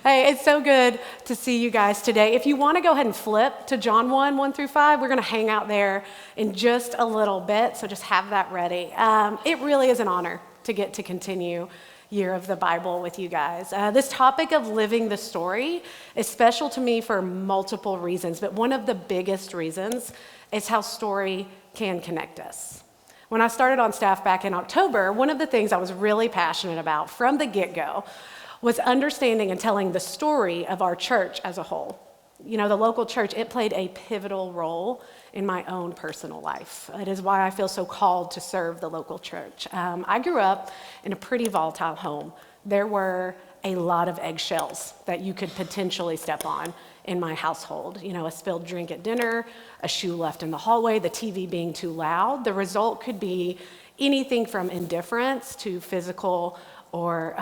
Hey, it's so good to see you guys today. If you want to go ahead and flip to John 1 through 5, we're going to hang out there in just a little bit, so just have that ready. It really is an honor to get to continue Year of the Bible with you guys. This topic of living the story is special to me for multiple reasons, but one of the biggest reasons is how story can connect us. When I started on staff back in October, one of the things I was really passionate about from the get-go was understanding and telling the story of our church as a whole. You know, the local church, it played a pivotal role in my own personal life. It is why I feel so called to serve the local church. I grew up in a pretty volatile home. There were a lot of eggshells that you could potentially step on in my household. You know, a spilled drink at dinner, a shoe left in the hallway, the TV being too loud. The result could be anything from indifference to physical or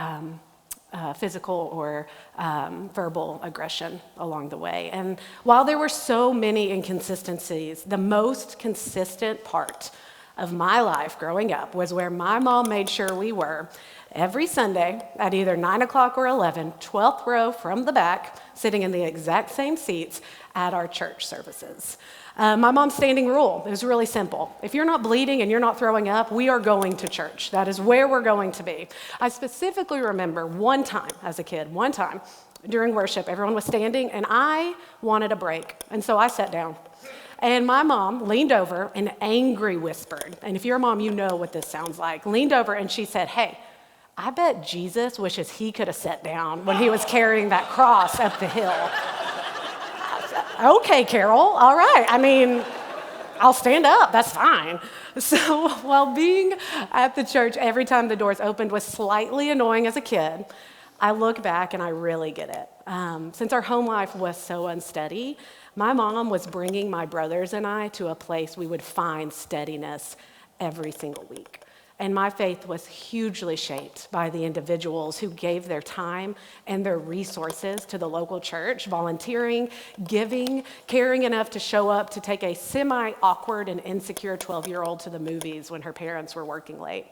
verbal aggression along the way. And while there were so many inconsistencies, the most consistent part of my life growing up was where my mom made sure we were every Sunday at either 9 o'clock or 11, 12th row from the back, sitting in the exact same seats at our church services. My mom's standing rule is really simple. If you're not bleeding and you're not throwing up, we are going to church. That is where we're going to be. I specifically remember one time as a kid, during worship, everyone was standing and I wanted a break. And so I sat down. And my mom leaned over and angry whispered, and if you're a mom, you know what this sounds like, leaned over and she said, "Hey, I bet Jesus wishes he could have sat down when he was carrying that cross up the hill." I said, "Okay, Carol, all right. I mean, I'll stand up, that's fine." So while being at the church every time the doors opened was slightly annoying as a kid, I look back and I really get it. Since our home life was so unsteady, my mom was bringing my brothers and I to a place we would find steadiness every single week. And my faith was hugely shaped by the individuals who gave their time and their resources to the local church, volunteering, giving, caring enough to show up to take a semi-awkward and insecure 12-year-old to the movies when her parents were working late.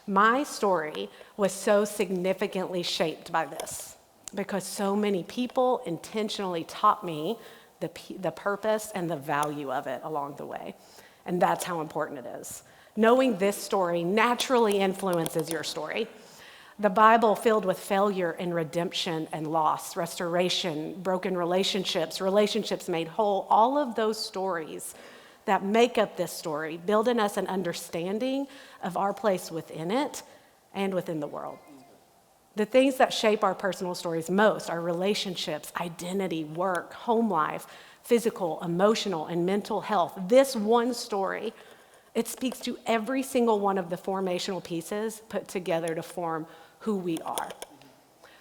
My story was so significantly shaped by this because so many people intentionally taught me the purpose and the value of it along the way. And that's how important it is. Knowing this story naturally influences your story. The Bible filled with failure and redemption and loss, restoration, broken relationships, relationships made whole, all of those stories that make up this story build in us an understanding of our place within it and within the world. The things that shape our personal stories most are relationships, identity, work, home life, physical, emotional, and mental health. This one story, it speaks to every single one of the formational pieces put together to form who we are.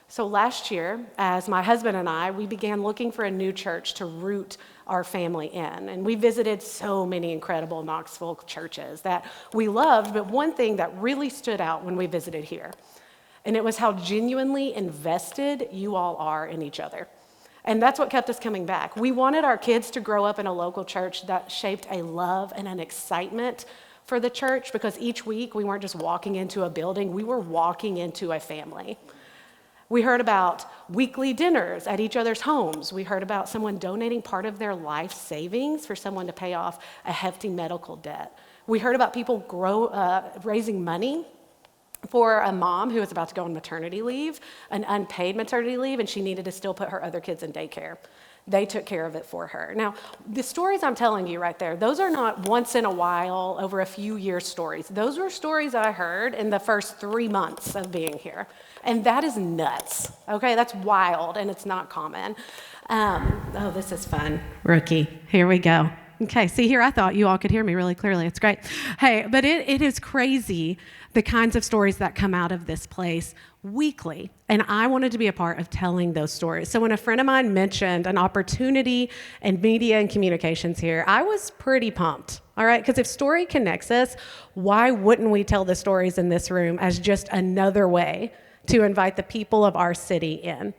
So last year, as my husband and I, we began looking for a new church to root our family in. And we visited so many incredible Knoxville churches that we loved, but one thing that really stood out when we visited here, and it was how genuinely invested you all are in each other. And that's what kept us coming back. We wanted our kids to grow up in a local church that shaped a love and an excitement for the church, because each week we weren't just walking into a building, we were walking into a family. We heard about weekly dinners at each other's homes. We heard about someone donating part of their life savings for someone to pay off a hefty medical debt. We heard about people raising money for a mom who was about to go on maternity leave, an unpaid maternity leave, and she needed to still put her other kids in daycare. They took care of it for her. Now, the stories I'm telling you right there, those are not once in a while, over a few years stories. Those were stories I heard in the first 3 months of being here. And that is nuts, okay? That's wild, and it's not common. Oh, this is fun. Rookie, here we go. Okay, see here, I thought you all could hear me really clearly. It's great. Hey, but it is crazy, the kinds of stories that come out of this place weekly. And I wanted to be a part of telling those stories. So when a friend of mine mentioned an opportunity in media and communications here, I was pretty pumped, all right? Because if story connects us, why wouldn't we tell the stories in this room as just another way to invite the people of our city in?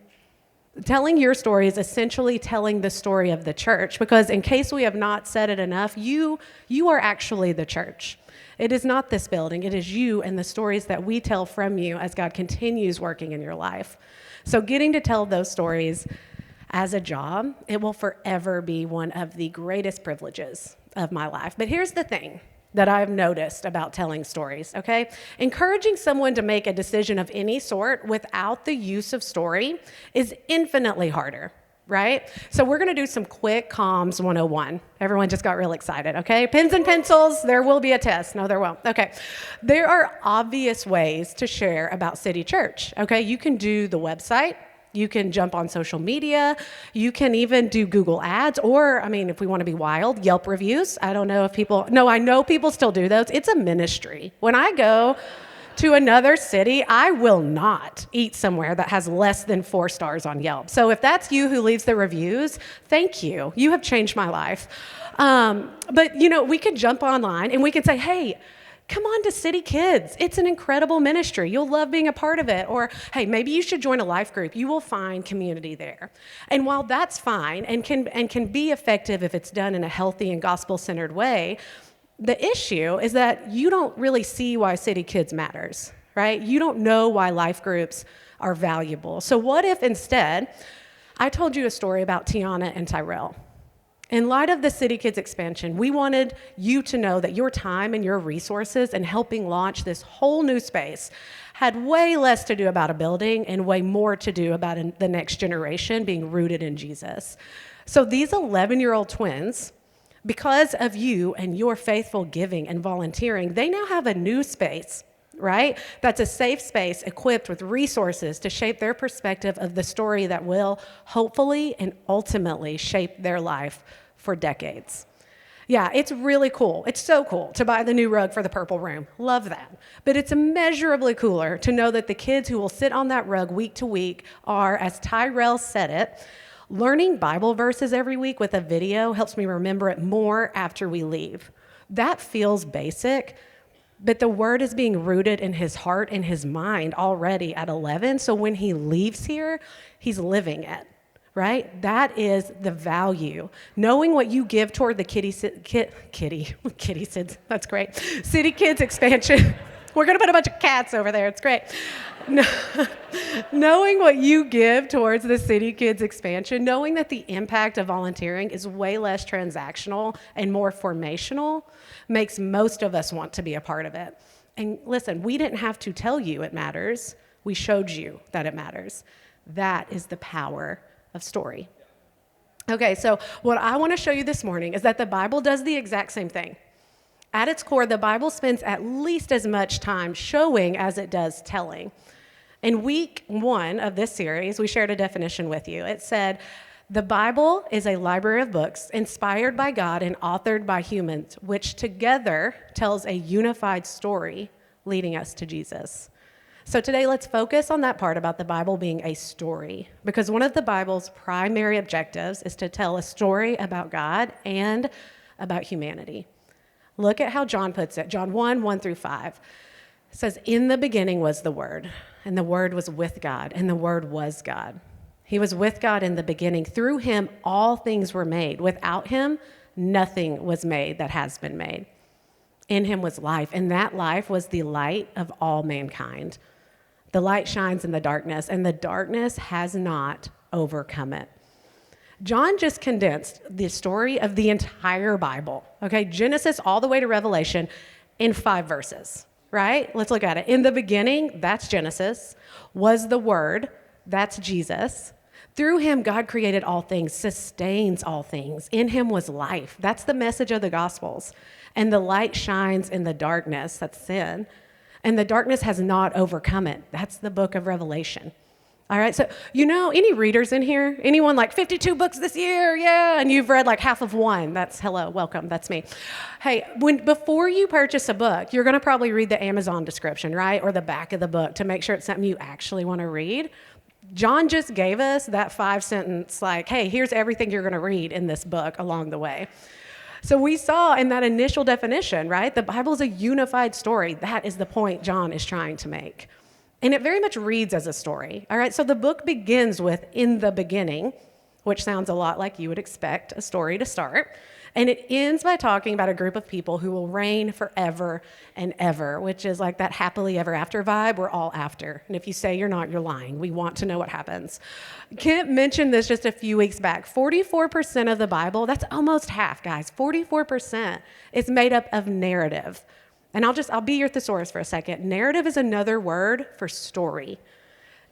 Telling your story is essentially telling the story of the church, because in case we have not said it enough, you are actually the church. It is not this building. It is you and the stories that we tell from you as God continues working in your life. So getting to tell those stories as a job, it will forever be one of the greatest privileges of my life. But here's the thing that I've noticed about telling stories, okay? Encouraging someone to make a decision of any sort without the use of story is infinitely harder, right? So we're gonna do some quick comms 101. Everyone just got real excited, okay? Pens and pencils, there will be a test. No, there won't. Okay. There are obvious ways to share about City Church, okay? You can do the website. You can jump on social media. You can even do Google Ads, or, if we want to be wild, Yelp reviews. I don't know if I know people still do those. It's a ministry. When I go to another city, I will not eat somewhere that has less than 4 stars on Yelp. So if that's you who leaves the reviews, thank you. You have changed my life. But we could jump online and we could say, hey, come on to City Kids. It's an incredible ministry. You'll love being a part of it. Or, hey, maybe you should join a life group. You will find community there. And while that's fine and can be effective if it's done in a healthy and gospel-centered way, the issue is that you don't really see why City Kids matters, right? You don't know why life groups are valuable. So what if instead I told you a story about Tiana and Tyrell? In light of the City Kids expansion, we wanted you to know that your time and your resources in helping launch this whole new space had way less to do about a building and way more to do about the next generation being rooted in Jesus. So these 11-year-old twins, because of you and your faithful giving and volunteering, they now have a new space, right? That's a safe space equipped with resources to shape their perspective of the story that will hopefully and ultimately shape their life for decades. Yeah, it's really cool. It's so cool to buy the new rug for the purple room. Love that. But it's immeasurably cooler to know that the kids who will sit on that rug week to week are, as Tyrell said it, learning Bible verses every week with a video helps me remember it more after we leave. That feels basic, but the word is being rooted in his heart and his mind already at 11. So when he leaves here, he's living it, right? That is the value. Knowing what you give toward the that's great. City Kids expansion. We're going to put a bunch of cats over there. It's great. Knowing what you give towards the City Kids expansion, knowing that the impact of volunteering is way less transactional and more formational, makes most of us want to be a part of it. And listen, we didn't have to tell you it matters. We showed you that it matters. That is the power of story. Okay, so what I want to show you this morning is that the Bible does the exact same thing. At its core, the Bible spends at least as much time showing as it does telling. In week 1 of this series, we shared a definition with you. It said, the Bible is a library of books inspired by God and authored by humans, which together tells a unified story leading us to Jesus. So today, let's focus on that part about the Bible being a story, because one of the Bible's primary objectives is to tell a story about God and about humanity. Look at how John puts it. John 1:1-5 says, in the beginning was the Word, and the Word was with God, and the Word was God. He was with God in the beginning. Through him, all things were made. Without him, nothing was made that has been made. In him was life, and that life was the light of all mankind. The light shines in the darkness, and the darkness has not overcome it. John just condensed the story of the entire Bible, okay? Genesis all the way to Revelation in 5 verses, right? Let's look at it. In the beginning, that's Genesis, was the Word, that's Jesus. Through him, God created all things, sustains all things. In him was life. That's the message of the Gospels. And the light shines in the darkness, that's sin. And the darkness has not overcome it. That's the book of Revelation. All right, so any readers in here? Anyone like 52 books this year? Yeah, and you've read like half of one. That's hello, welcome, that's me. Hey, before you purchase a book, you're gonna probably read the Amazon description, right? Or the back of the book to make sure it's something you actually wanna read. John just gave us that 5-sentence, like, hey, here's everything you're gonna read in this book along the way. So we saw in that initial definition, right? The Bible is a unified story. That is the point John is trying to make. And it very much reads as a story, all right? So the book begins with "in the beginning," which sounds a lot like you would expect a story to start. And it ends by talking about a group of people who will reign forever and ever, which is like that happily ever after vibe we're all after. And if you say you're not, you're lying. We want to know what happens. Kent mentioned this just a few weeks back. 44% of the Bible, that's almost half, guys. 44% is made up of narrative. And I'll be your thesaurus for a second. Narrative is another word for story.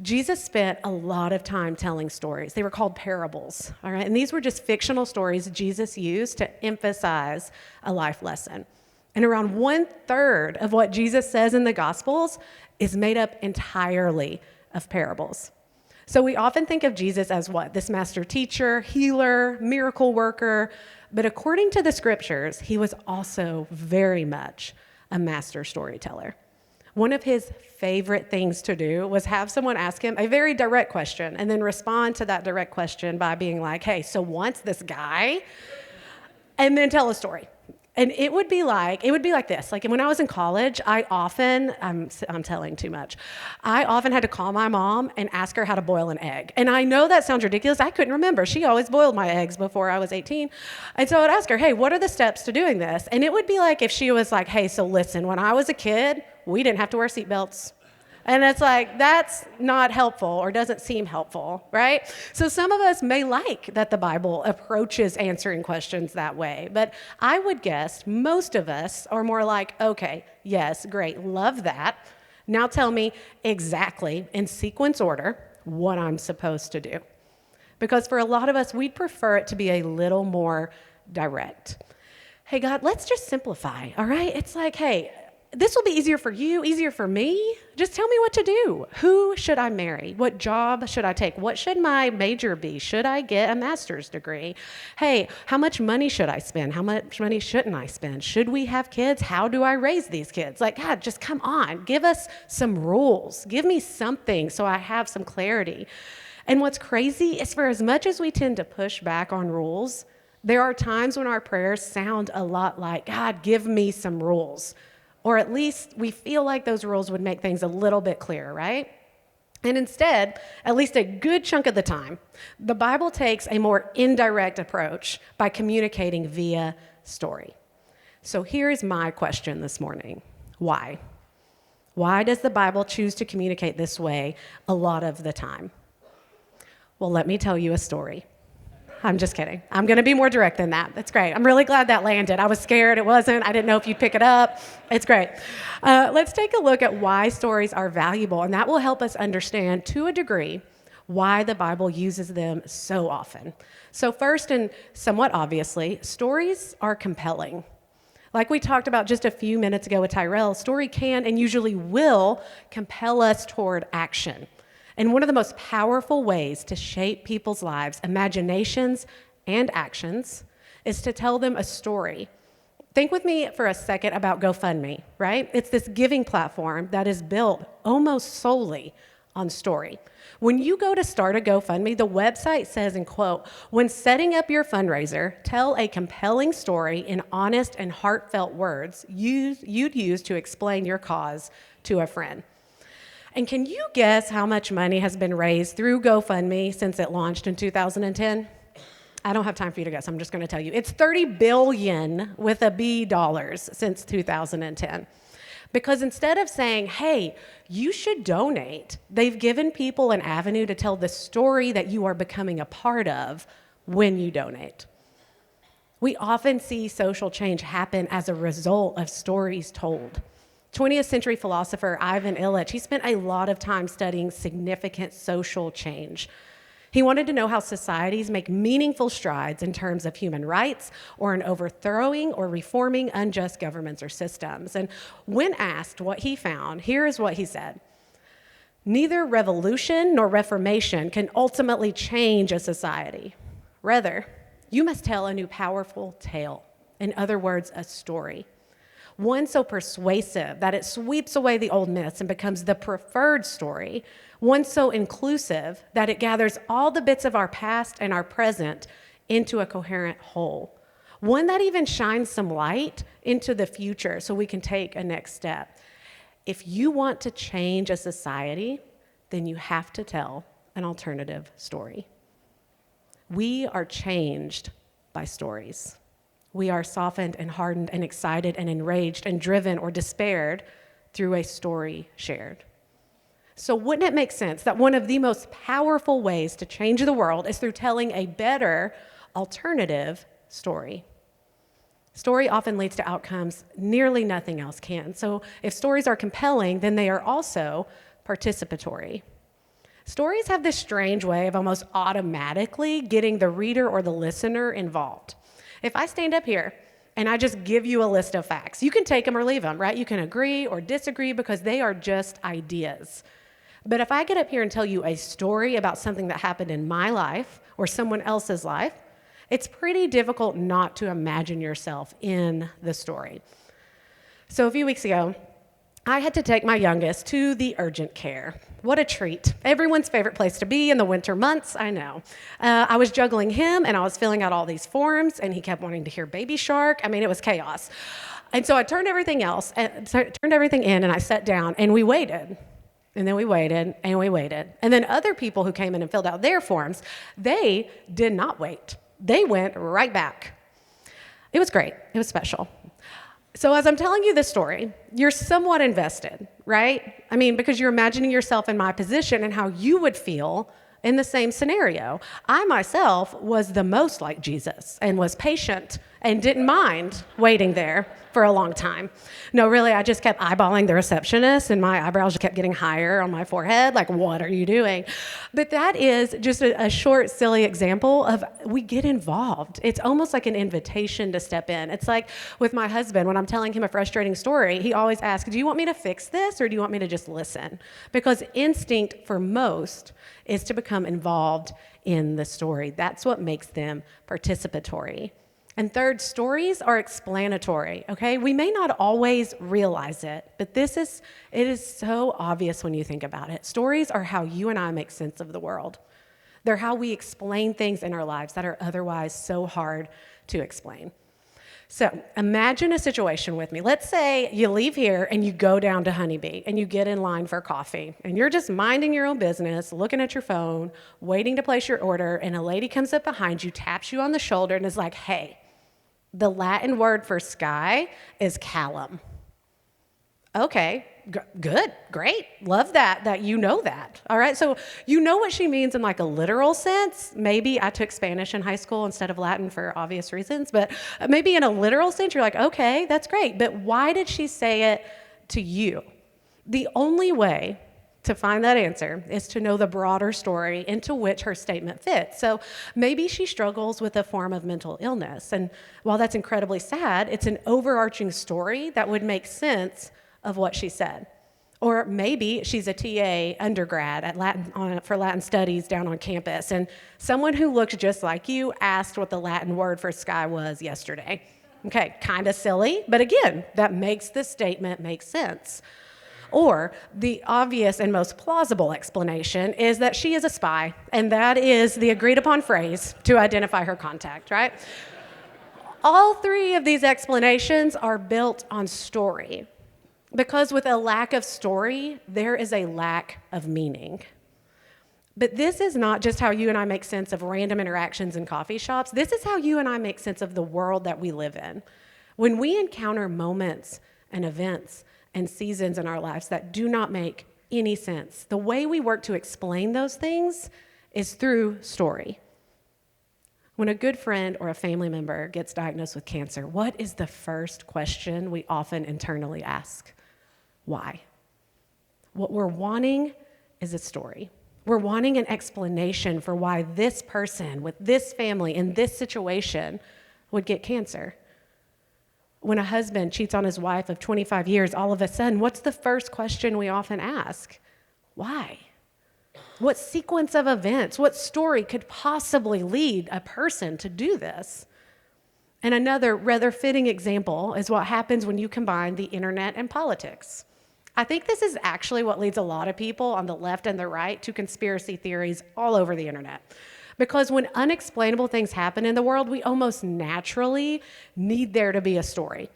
Jesus spent a lot of time telling stories. They were called parables, all right? And these were just fictional stories Jesus used to emphasize a life lesson. And around 1/3 of what Jesus says in the Gospels is made up entirely of parables. So we often think of Jesus as what? This master teacher, healer, miracle worker. But according to the scriptures, he was also very much a master storyteller. One of his favorite things to do was have someone ask him a very direct question and then respond to that direct question by being like, "Hey, so once this guy," and then tell a story. And it would be like this. Like when I was in college, I'm telling too much. I often had to call my mom and ask her how to boil an egg. And I know that sounds ridiculous. I couldn't remember. She always boiled my eggs before I was 18. And so I'd ask her, "Hey, what are the steps to doing this?" And it would be like if she was like, "Hey, so listen, when I was a kid, we didn't have to wear seatbelts." And it's like, that's not helpful or doesn't seem helpful, right? So some of us may like that the Bible approaches answering questions that way, but I would guess most of us are more like, "Okay, yes, great, love that. Now tell me exactly, in sequence order, what I'm supposed to do." Because for a lot of us, we'd prefer it to be a little more direct. Hey, God, let's just simplify, all right? It's like, hey, this will be easier for you, easier for me. Just tell me what to do. Who should I marry? What job should I take? What should my major be? Should I get a master's degree? Hey, how much money should I spend? How much money shouldn't I spend? Should we have kids? How do I raise these kids? Like, God, just come on. Give us some rules. Give me something so I have some clarity. And what's crazy is for as much as we tend to push back on rules, there are times when our prayers sound a lot like, "God, give me some rules." Or at least we feel like those rules would make things a little bit clearer, right? And instead, at least a good chunk of the time, the Bible takes a more indirect approach by communicating via story. So here's my question this morning. Why? Why does the Bible choose to communicate this way a lot of the time? Well, let me tell you a story. I'm just kidding. I'm going to be more direct than that. That's great. I'm really glad that landed. I was scared it wasn't. I didn't know if you'd pick it up. It's great. Let's take a look at why stories are valuable, and that will help us understand, to a degree, why the Bible uses them so often. So first, and somewhat obviously, stories are compelling. Like we talked about just a few minutes ago with Tyrell, story can and usually will compel us toward action. And one of the most powerful ways to shape people's lives, imaginations, and actions is to tell them a story. Think with me for a second about GoFundMe, right? It's this giving platform that is built almost solely on story. When you go to start a GoFundMe, the website says, and quote, "When setting up your fundraiser, tell a compelling story in honest and heartfelt words you'd use to explain your cause to a friend." And can you guess how much money has been raised through GoFundMe since it launched in 2010? I don't have time for you to guess. I'm just going to tell you. It's $30 billion with a B dollars since 2010. Because instead of saying, "Hey, you should donate," they've given people an avenue to tell the story that you are becoming a part of when you donate. We often see social change happen as a result of stories told. 20th century philosopher Ivan Illich, he spent a lot of time studying significant social change. He wanted to know how societies make meaningful strides in terms of human rights or in overthrowing or reforming unjust governments or systems. And when asked what he found, here is what he said: "Neither revolution nor reformation can ultimately change a society. Rather, you must tell a new powerful tale. In other words, a story. One so persuasive that it sweeps away the old myths and becomes the preferred story. One so inclusive that it gathers all the bits of our past and our present into a coherent whole. One that even shines some light into the future so we can take a next step." if you want to change a society, then you have to tell an alternative story. We are changed by stories. We are softened and hardened and excited and enraged and driven or despaired through a story shared. So wouldn't it make sense that one of the most powerful ways to change the world is through telling a better alternative story? Story often leads to outcomes nearly nothing else can. So if stories are compelling, then they are also participatory. Stories have this strange way of almost automatically getting the reader or the listener involved. If I stand up here and I just give you a list of facts, you can take them or leave them, right? You can agree or disagree because they are just ideas. But if I get up here and tell you a story about something that happened in my life or someone else's life, it's pretty difficult not to imagine yourself in the story. So a few weeks ago, I had to take my youngest to the urgent care. What a treat. Everyone's favorite place to be in the winter months, I know. I was juggling him, and I was filling out all these forms, and he kept wanting to hear Baby Shark. I mean, it was chaos. And so I turned everything in, and I sat down, and we waited. And then we waited, and we waited. And then other people who came in and filled out their forms, they did not wait. They went right back. It was great. It was special. So as I'm telling you this story, you're somewhat invested, right? I mean, because you're imagining yourself in my position and how you would feel in the same scenario. I myself was the most like Jesus and was patient and didn't mind waiting there for a long time. No, really, I just kept eyeballing the receptionist and my eyebrows just kept getting higher on my forehead, like, what are you doing? But that is just a short, silly example of we get involved. It's almost like an invitation to step in. It's like with my husband, when I'm telling him a frustrating story, he always asks, do you want me to fix this or do you want me to just listen? Because instinct for most is to become involved in the story. That's what makes them participatory. And third, stories are explanatory, okay? We may not always realize it, but it is so obvious when you think about it. Stories are how you and I make sense of the world. They're how we explain things in our lives that are otherwise so hard to explain. So imagine a situation with me. Let's say you leave here and you go down to Honeybee and you get in line for coffee and you're just minding your own business, looking at your phone, waiting to place your order, and a lady comes up behind you, taps you on the shoulder and is like, hey, the Latin word for sky is callum. Okay, good, great, love that you know that. All right, so you know what she means in like a literal sense. Maybe I took Spanish in high school instead of Latin for obvious reasons, but maybe in a literal sense, you're like, okay, that's great, but why did she say it to you? The only way to find that answer is to know the broader story into which her statement fits. So maybe she struggles with a form of mental illness, and while that's incredibly sad, it's an overarching story that would make sense of what she said. Or maybe she's a TA undergrad for Latin studies down on campus, and someone who looks just like you asked what the Latin word for sky was yesterday. Okay, kind of silly, but again, that makes the statement make sense. Or the obvious and most plausible explanation is that she is a spy, and that is the agreed upon phrase to identify her contact, right? All three of these explanations are built on story. Because with a lack of story, there is a lack of meaning. But this is not just how you and I make sense of random interactions in coffee shops. This is how you and I make sense of the world that we live in. When we encounter moments and events and seasons in our lives that do not make any sense, the way we work to explain those things is through story. When a good friend or a family member gets diagnosed with cancer, what is the first question we often internally ask? Why? What we're wanting is a story. We're wanting an explanation for why this person with this family in this situation would get cancer. When a husband cheats on his wife of 25 years, all of a sudden, what's the first question we often ask? Why? What sequence of events, what story could possibly lead a person to do this? And another rather fitting example is what happens when you combine the internet and politics. I think this is actually what leads a lot of people on the left and the right to conspiracy theories all over the internet. Because when unexplainable things happen in the world, we almost naturally need there to be a story.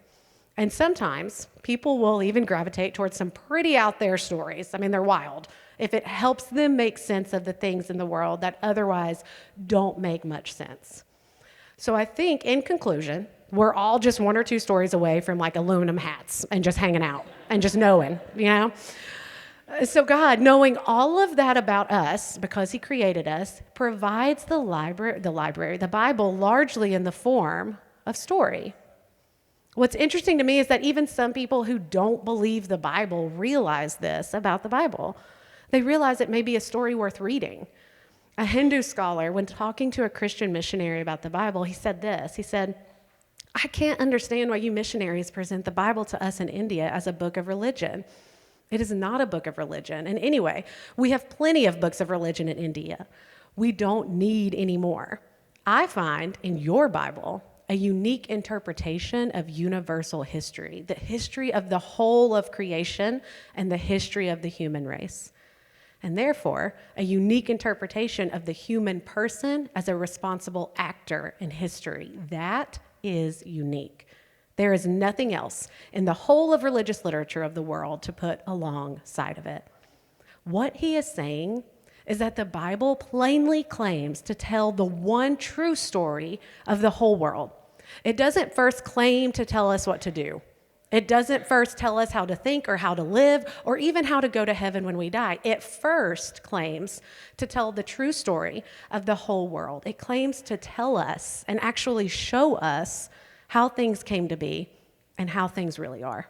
And sometimes people will even gravitate towards some pretty out there stories. I mean, they're wild. If it helps them make sense of the things in the world that otherwise don't make much sense. So I think, in conclusion, we're all just one or two stories away from like aluminum hats and just hanging out and just knowing, you know? So God, knowing all of that about us, because he created us, provides the Bible largely in the form of story. What's interesting to me is that even some people who don't believe the Bible realize this about the Bible. They realize it may be a story worth reading. A Hindu scholar, when talking to a Christian missionary about the Bible, he said this. He said, I can't understand why you missionaries present the Bible to us in India as a book of religion. It is not a book of religion. And anyway, we have plenty of books of religion in India. We don't need any more. I find in your Bible a unique interpretation of universal history, the history of the whole of creation and the history of the human race. And therefore, a unique interpretation of the human person as a responsible actor in history. That is unique. There is nothing else in the whole of religious literature of the world to put alongside of it. What he is saying is that the Bible plainly claims to tell the one true story of the whole world. It doesn't first claim to tell us what to do. It doesn't first tell us how to think or how to live or even how to go to heaven when we die. It first claims to tell the true story of the whole world. It claims to tell us and actually show us how things came to be and how things really are.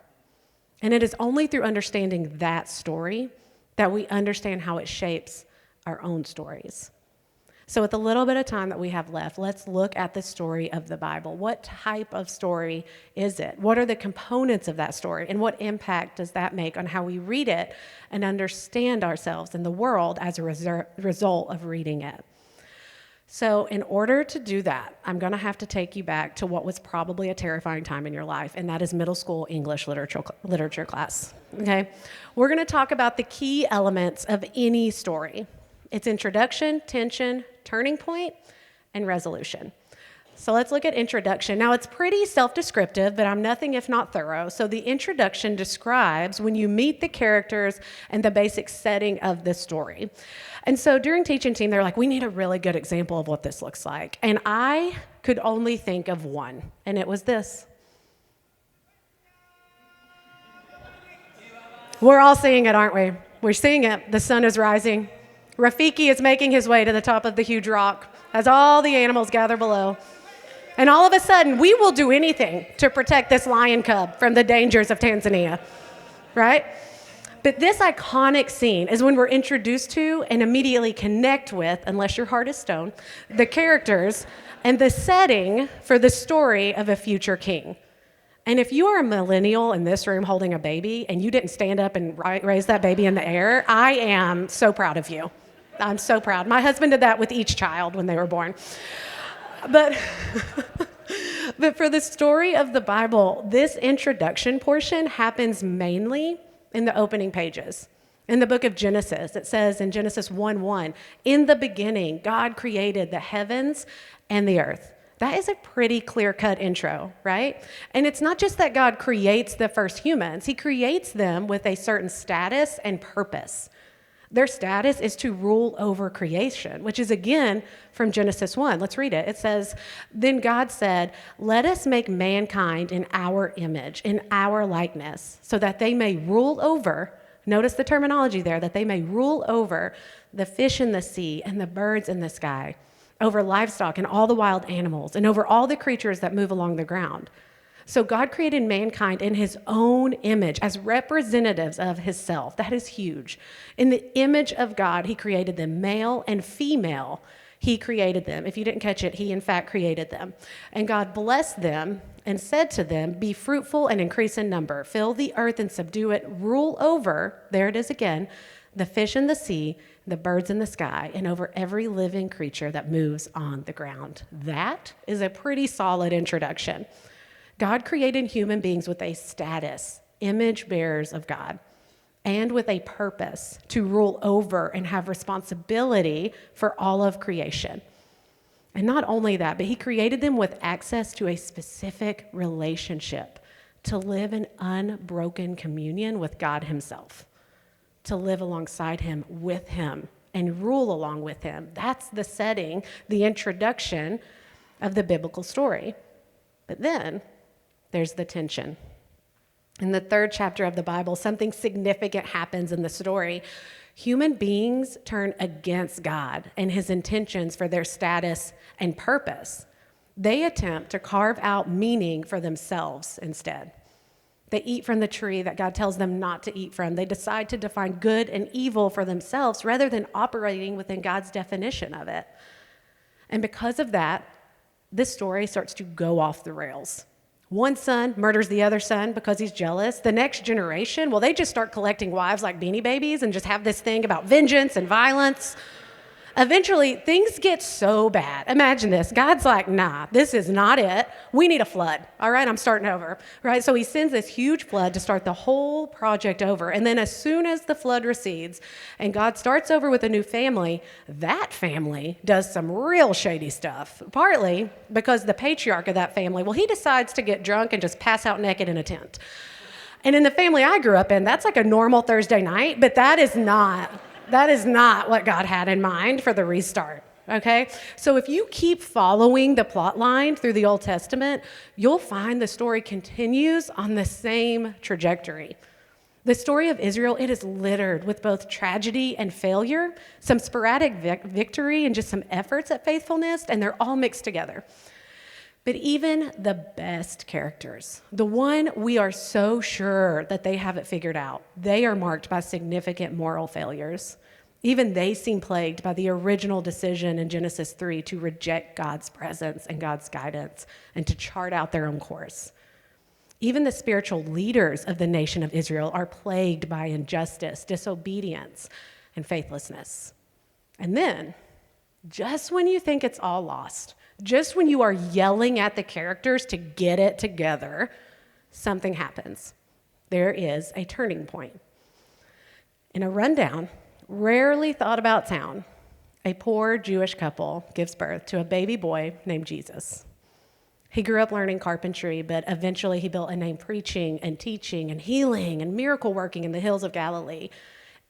And it is only through understanding that story that we understand how it shapes our own stories. So with the little bit of time that we have left, let's look at the story of the Bible. What type of story is it? What are the components of that story? And what impact does that make on how we read it and understand ourselves and the world as a result of reading it? So in order to do that, I'm going to have to take you back to what was probably a terrifying time in your life, and that is middle school English literature class, okay? We're going to talk about the key elements of any story. Its introduction, tension, turning point, and resolution. So let's look at introduction. Now, it's pretty self-descriptive, but I'm nothing if not thorough. So the introduction describes when you meet the characters and the basic setting of the story. And so during teaching team, they're like, we need a really good example of what this looks like. And I could only think of one, and it was this. We're all seeing it, aren't we? We're seeing it. The sun is rising. Rafiki is making his way to the top of the huge rock as all the animals gather below. And all of a sudden, we will do anything to protect this lion cub from the dangers of Tanzania, right? But this iconic scene is when we're introduced to and immediately connect with, unless your heart is stone, the characters and the setting for the story of a future king. And if you are a millennial in this room holding a baby and you didn't stand up and raise that baby in the air, I am so proud of you. I'm so proud. My husband did that with each child when they were born. But for the story of the Bible, this introduction portion happens mainly in the opening pages. In the book of Genesis, it says in Genesis 1:1, in the beginning, God created the heavens and the earth. That is a pretty clear-cut intro, right? And it's not just that God creates the first humans. He creates them with a certain status and purpose. Their status is to rule over creation, which is again from Genesis 1. Let's read it. It says, then God said, let us make mankind in our image, in our likeness, so that they may rule over, notice the terminology there, that they may rule over the fish in the sea and the birds in the sky, over livestock and all the wild animals, and over all the creatures that move along the ground. So God created mankind in his own image as representatives of himself. That is huge. In the image of God, he created them, male and female. He created them. If you didn't catch it, he in fact created them. And God blessed them and said to them, be fruitful and increase in number. Fill the earth and subdue it. Rule over, there it is again, the fish in the sea, the birds in the sky, and over every living creature that moves on the ground. That is a pretty solid introduction. God created human beings with a status, image bearers of God, and with a purpose to rule over and have responsibility for all of creation. And not only that, but he created them with access to a specific relationship to live in unbroken communion with God himself, to live alongside him, with him, and rule along with him. That's the setting, the introduction of the biblical story. But then there's the tension. In the 3rd chapter of the Bible, something significant happens in the story. Human beings turn against God and his intentions for their status and purpose. They attempt to carve out meaning for themselves instead. They eat from the tree that God tells them not to eat from. They decide to define good and evil for themselves rather than operating within God's definition of it. And because of that, this story starts to go off the rails. One son murders the other son because he's jealous. The next generation, well, they just start collecting wives like Beanie Babies and just have this thing about vengeance and violence. Eventually, things get so bad. Imagine this. God's like, nah, this is not it. We need a flood. All right, I'm starting over. Right? So he sends this huge flood to start the whole project over. And then as soon as the flood recedes and God starts over with a new family, that family does some real shady stuff. Partly because the patriarch of that family, well, he decides to get drunk and just pass out naked in a tent. And in the family I grew up in, that's like a normal Thursday night, but that is not what God had in mind for the restart, okay? So if you keep following the plot line through the Old Testament, you'll find the story continues on the same trajectory. The story of Israel, it is littered with both tragedy and failure, some sporadic victory and just some efforts at faithfulness, and they're all mixed together. But even the best characters, the one we are so sure that they have it figured out, they are marked by significant moral failures. Even they seem plagued by the original decision in Genesis 3 to reject God's presence and God's guidance and to chart out their own course. Even the spiritual leaders of the nation of Israel are plagued by injustice, disobedience, and faithlessness. And then, just when you think it's all lost, just when you are yelling at the characters to get it together, something happens. There is a turning point. In a rundown, rarely thought about town, a poor Jewish couple gives birth to a baby boy named Jesus. He grew up learning carpentry, but eventually he built a name preaching and teaching and healing and miracle working in the hills of Galilee.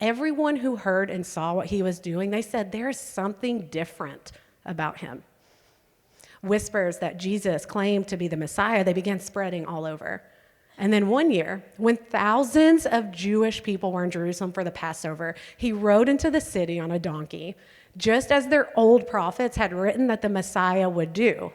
Everyone who heard and saw what he was doing, they said there's something different about him. Whispers that Jesus claimed to be the Messiah, they began spreading all over. And then one year, when thousands of Jewish people were in Jerusalem for the Passover, he rode into the city on a donkey, just as their old prophets had written that the Messiah would do.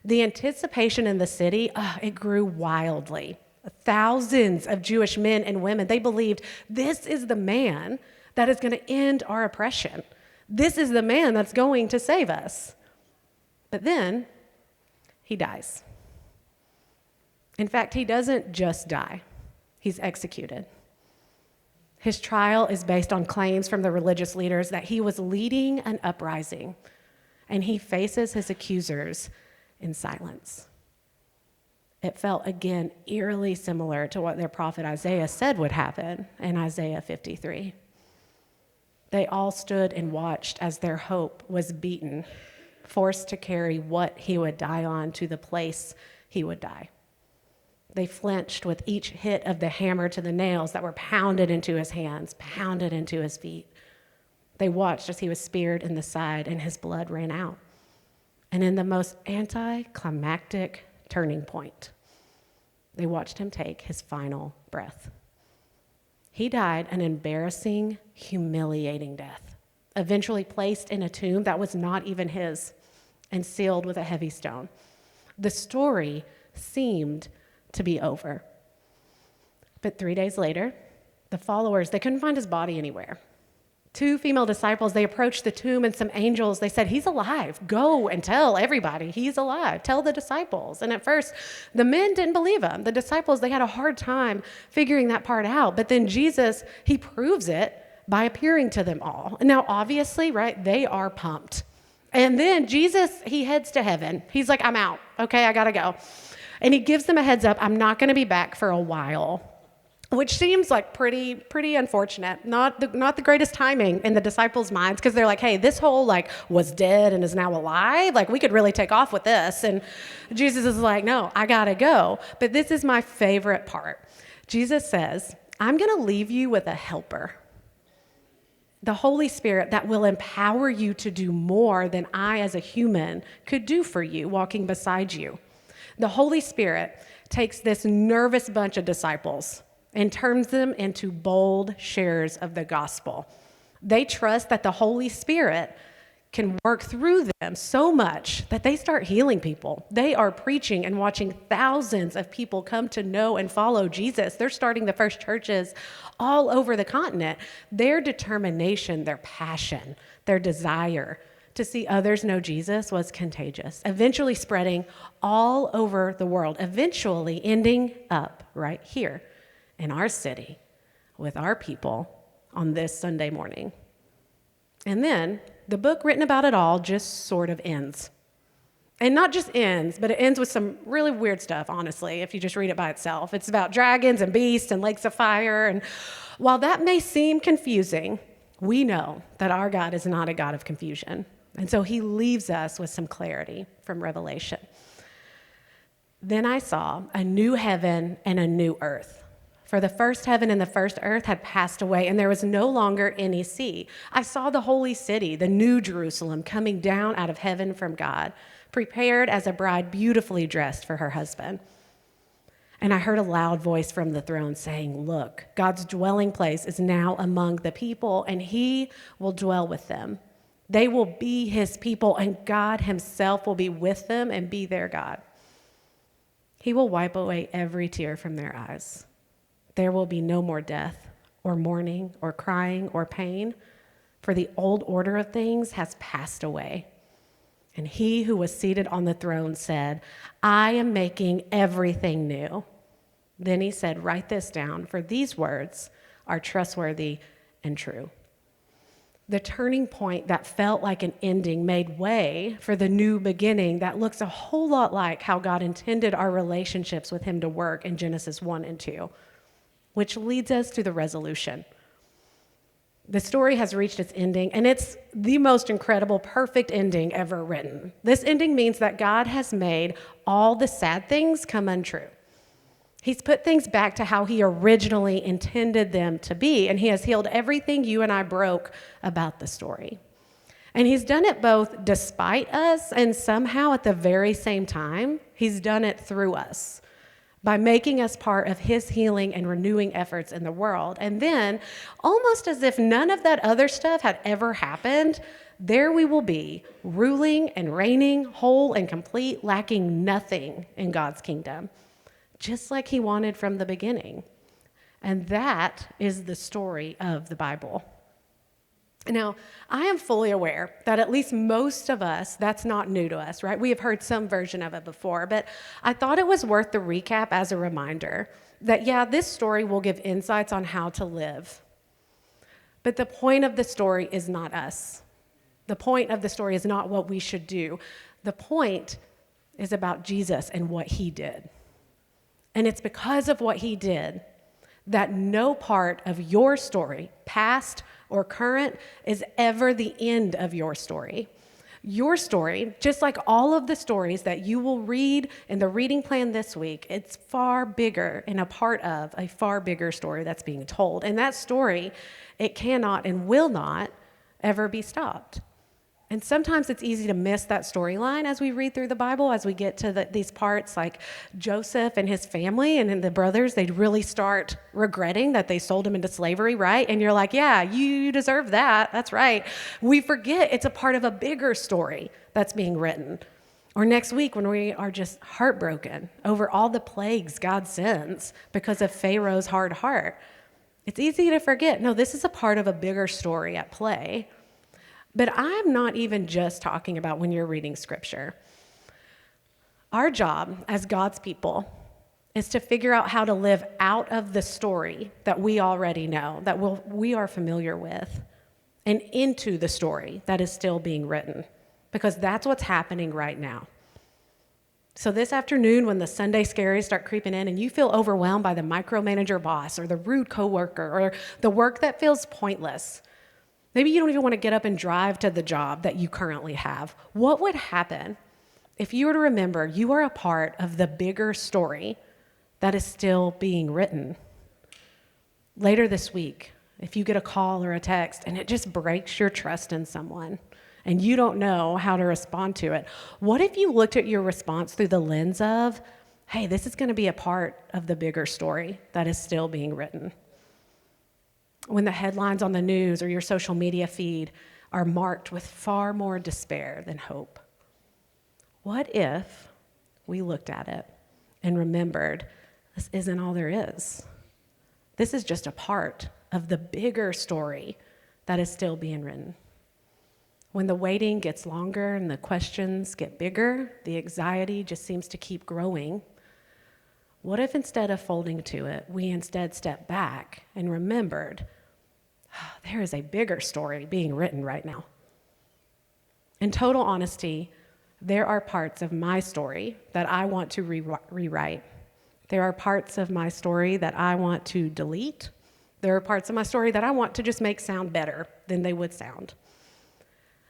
The anticipation in the city, it grew wildly. Thousands of Jewish men and women, they believed this is the man that is going to end our oppression. This is the man that's going to save us. But then he dies. In fact, he doesn't just die. He's executed. His trial is based on claims from the religious leaders that he was leading an uprising, and he faces his accusers in silence. It felt, again, eerily similar to what their prophet Isaiah said would happen in Isaiah 53. They all stood and watched as their hope was beaten, forced to carry what he would die on to the place he would die. They flinched with each hit of the hammer to the nails that were pounded into his hands, pounded into his feet. They watched as he was speared in the side and his blood ran out. And in the most anticlimactic turning point, they watched him take his final breath. He died an embarrassing, humiliating death, eventually placed in a tomb that was not even his and sealed with a heavy stone. The story seemed to be over. But 3 days later, the followers, they couldn't find his body anywhere. 2 female disciples, they approached the tomb, and some angels, they said, he's alive. Go and tell everybody he's alive. Tell the disciples. And at first, the men didn't believe him. The disciples, they had a hard time figuring that part out. But then Jesus, he proves it by appearing to them all. Now, obviously, right, they are pumped. And then Jesus, he heads to heaven. He's like, I'm out. Okay, I got to go. And he gives them a heads up. I'm not going to be back for a while. which seems like pretty unfortunate. Not the greatest timing in the disciples' minds, because they're like, hey, this whole like was dead and is now alive. Like, we could really take off with this. And Jesus is like, no, I gotta go. But this is my favorite part. Jesus says, I'm gonna leave you with a helper, the Holy Spirit, that will empower you to do more than I as a human could do for you walking beside you. The Holy Spirit takes this nervous bunch of disciples and turns them into bold sharers of the gospel. They trust that the Holy Spirit can work through them so much that they start healing people. They are preaching and watching thousands of people come to know and follow Jesus. They're starting the first churches all over the continent. Their determination, their passion, their desire to see others know Jesus was contagious, eventually spreading all over the world, eventually ending up right here in our city with our people on this Sunday morning. And then the book written about it all just sort of ends. And not just ends, but it ends with some really weird stuff, honestly, if you just read it by itself. It's about dragons and beasts and lakes of fire. And while that may seem confusing, we know that our God is not a God of confusion. And so he leaves us with some clarity from Revelation. Then I saw a new heaven and a new earth. For the first heaven and the first earth had passed away, and there was no longer any sea. I saw the holy city, the new Jerusalem, coming down out of heaven from God, prepared as a bride beautifully dressed for her husband. And I heard a loud voice from the throne saying, look, God's dwelling place is now among the people, and he will dwell with them. They will be his people, and God himself will be with them and be their God. He will wipe away every tear from their eyes. There will be no more death or mourning or crying or pain, for the old order of things has passed away. And he who was seated on the throne said, I am making everything new. Then he said, write this down, for these words are trustworthy and true. The turning point that felt like an ending made way for the new beginning that looks a whole lot like how God intended our relationships with him to work in Genesis 1 and 2. Which leads us to the resolution. The story has reached its ending, and it's the most incredible, perfect ending ever written. This ending means that God has made all the sad things come untrue. He's put things back to how he originally intended them to be, and he has healed everything you and I broke about the story. And he's done it both despite us, and somehow at the very same time, he's done it through us, by making us part of his healing and renewing efforts in the world. And then, almost as if none of that other stuff had ever happened, there we will be, ruling and reigning, whole and complete, lacking nothing in God's kingdom, just like he wanted from the beginning. And that is the story of the Bible. Now, I am fully aware that at least most of us, that's not new to us, right? We have heard some version of it before, but I thought it was worth the recap as a reminder that, yeah, this story will give insights on how to live. But the point of the story is not us. The point of the story is not what we should do. The point is about Jesus and what he did. And it's because of what he did that no part of your story, past or current, is ever the end of your story. Your story, just like all of the stories that you will read in the reading plan this week, it's far bigger and a part of a far bigger story that's being told. And that story, it cannot and will not ever be stopped. And sometimes it's easy to miss that storyline as we read through the Bible, as we get to these parts like Joseph and his family and then the brothers, they'd really start regretting that they sold him into slavery, right? And you're like, yeah, you deserve that. That's right. We forget it's a part of a bigger story that's being written. Or next week when we are just heartbroken over all the plagues God sends because of Pharaoh's hard heart. It's easy to forget, no, this is a part of a bigger story at play. But I'm not even just talking about when you're reading scripture. Our job as God's people is to figure out how to live out of the story that we already know, that we are familiar with, and into the story that is still being written, because that's what's happening right now. So this afternoon, when the Sunday scaries start creeping in and you feel overwhelmed by the micromanager boss or the rude coworker or the work that feels pointless, maybe you don't even want to get up and drive to the job that you currently have. What would happen if you were to remember you are a part of the bigger story that is still being written? Later this week, if you get a call or a text and it just breaks your trust in someone and you don't know how to respond to it, what if you looked at your response through the lens of, hey, this is going to be a part of the bigger story that is still being written? When the headlines on the news or your social media feed are marked with far more despair than hope, what if we looked at it and remembered this isn't all there is? This is just a part of the bigger story that is still being written. When the waiting gets longer and the questions get bigger, the anxiety just seems to keep growing, what if instead of folding to it, we instead stepped back and remembered, there is a bigger story being written right now? In total honesty, there are parts of my story that I want to rewrite. There are parts of my story that I want to delete. There are parts of my story that I want to just make sound better than they would sound.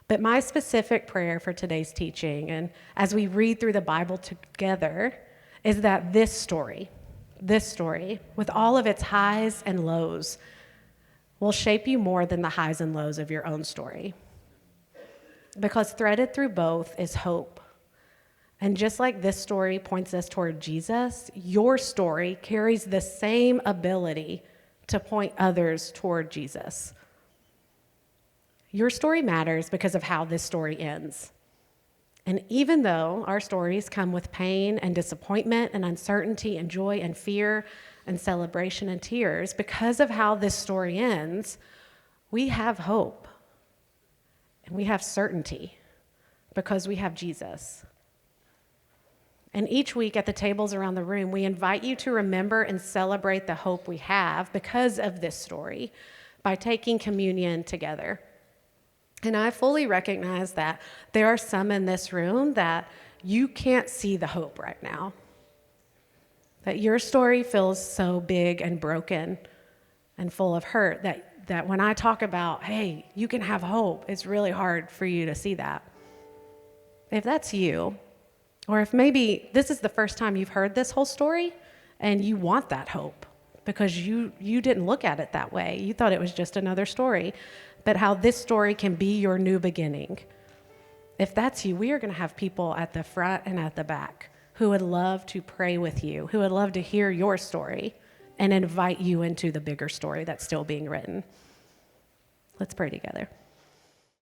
But my specific prayer for today's teaching, and as we read through the Bible together, is that this story, with all of its highs and lows, will shape you more than the highs and lows of your own story. Because threaded through both is hope. And just like this story points us toward Jesus, your story carries the same ability to point others toward Jesus. Your story matters because of how this story ends. And even though our stories come with pain and disappointment and uncertainty and joy and fear and celebration and tears, because of how this story ends, we have hope and we have certainty because we have Jesus. And each week at the tables around the room, we invite you to remember and celebrate the hope we have because of this story by taking communion together. And I fully recognize that there are some in this room that you can't see the hope right now. That your story feels so big and broken and full of hurt that when I talk about, hey, you can have hope, it's really hard for you to see that. If that's you, or if maybe this is the first time you've heard this whole story and you want that hope because you didn't look at it that way. You thought it was just another story, but how this story can be your new beginning. If that's you, we are going to have people at the front and at the back who would love to pray with you, who would love to hear your story and invite you into the bigger story that's still being written. Let's pray together.